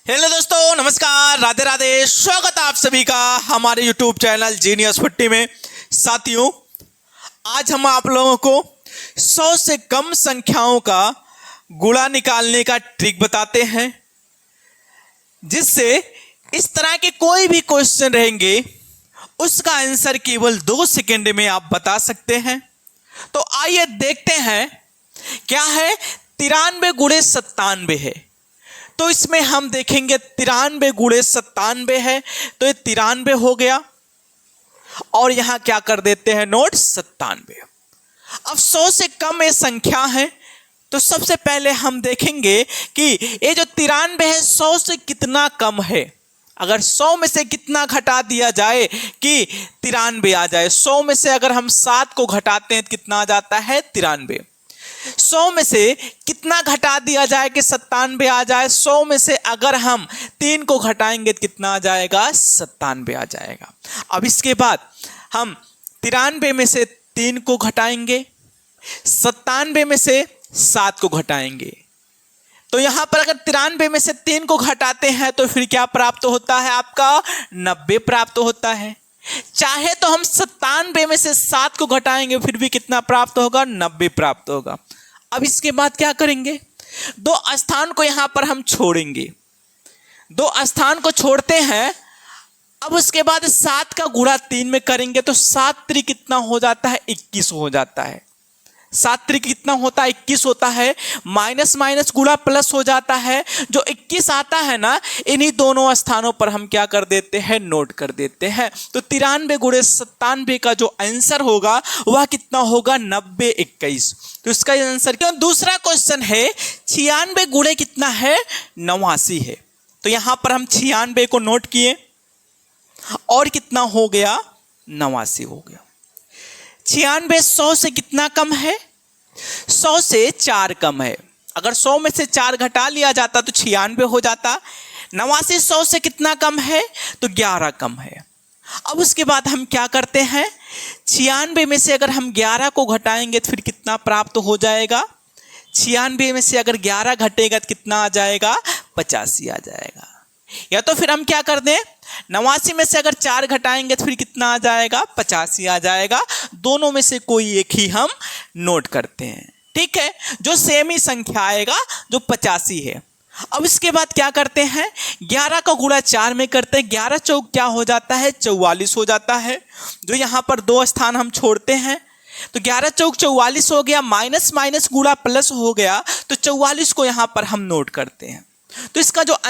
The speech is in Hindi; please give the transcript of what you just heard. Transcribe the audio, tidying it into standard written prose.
हेलो दोस्तों, नमस्कार, राधे राधे। स्वागत है आप सभी का हमारे यूट्यूब चैनल जीनियस 50 में। साथियों, आज हम आप लोगों को 100 से कम संख्याओं का गुणा निकालने का ट्रिक बताते हैं, जिससे इस तरह के कोई भी क्वेश्चन रहेंगे उसका आंसर केवल 2 सेकंड में आप बता सकते हैं। तो आइए देखते हैं क्या है। 93 गुणे 97 है, तो इसमें हम देखेंगे 93 गुणे 97 है, तो ये 93 हो गया और यहां क्या कर देते हैं नोट 97। अब 100 से कम ये संख्या है, तो सबसे पहले हम देखेंगे कि ये जो 93 है 100 से कितना कम है। अगर 100 में से कितना घटा दिया जाए कि 93 आ जाए। 100 में से अगर हम 7 को घटाते हैं तो कितना आ जाता है 93। 100 में से कितना घटा दिया जाए कि 97 आ जाए। 100 में से अगर हम 3 को घटाएंगे तो कितना आ जाएगा 97 आ जाएगा। अब इसके बाद हम 93 में से 3 को घटाएंगे, 97 में से 7 को घटाएंगे। तो यहां पर अगर 93 में से 3 को घटाते हैं तो फिर क्या प्राप्त होता है, आपका 90 प्राप्त होता है। चाहे तो हम 97 में से 7 को घटाएंगे, फिर भी कितना प्राप्त होगा 90 प्राप्त होगा। अब इसके बाद क्या करेंगे, 2 स्थान को यहां पर हम छोड़ेंगे। 2 स्थान को छोड़ते हैं। अब उसके बाद 7 का गुणा 3 में करेंगे तो 7 त्रिक कितना हो जाता है 21 हो जाता है। 7 त्रिक कितना होता है 21 होता है। माइनस माइनस गुणा प्लस हो जाता है। जो 21 आता है ना, इन्हीं दोनों स्थानों पर हम क्या कर देते हैं नोट कर देते हैं। तो 93 गुणे 97 का जो आंसर होगा वह कितना होगा 90 21। तो इसका आंसर क्या। दूसरा क्वेश्चन है 96 गुणे कितना है 89 है। तो यहां पर हम 96 को नोट किए और कितना हो गया 89 हो गया। 96 100 से कितना कम है, 100 से 4 कम है। अगर 100 में से 4 घटा लिया जाता तो 96 हो जाता। 89 100 से कितना कम है तो 11 कम है। अब उसके बाद हम क्या करते हैं, 96 में से अगर हम 11 को घटाएंगे तो फिर कितना प्राप्त हो जाएगा। 96 में से अगर 11 घटेगा तो कितना आ जाएगा 85 आ जाएगा। या तो फिर हम क्या कर दें, 89 में से अगर 4 घटाएंगे तो फिर कितना आ जाएगा 85 आ जाएगा। दोनों में से कोई एक ही हम नोट करते हैं, ठीक है। जो सेम ही संख्या आएगा जो 85 है। अब इसके बाद क्या करते हैं, 11 का गुणा 4 में करते हैं। 11 चौक क्या हो जाता है 44 हो जाता है। जो यहाँ पर 2 स्थान हम छोड़ते हैं तो 11 चौक 44 हो गया। माइनस माइनस गुणा प्लस हो गया, तो 44 को यहाँ पर हम नोट करते हैं। तो इसका जो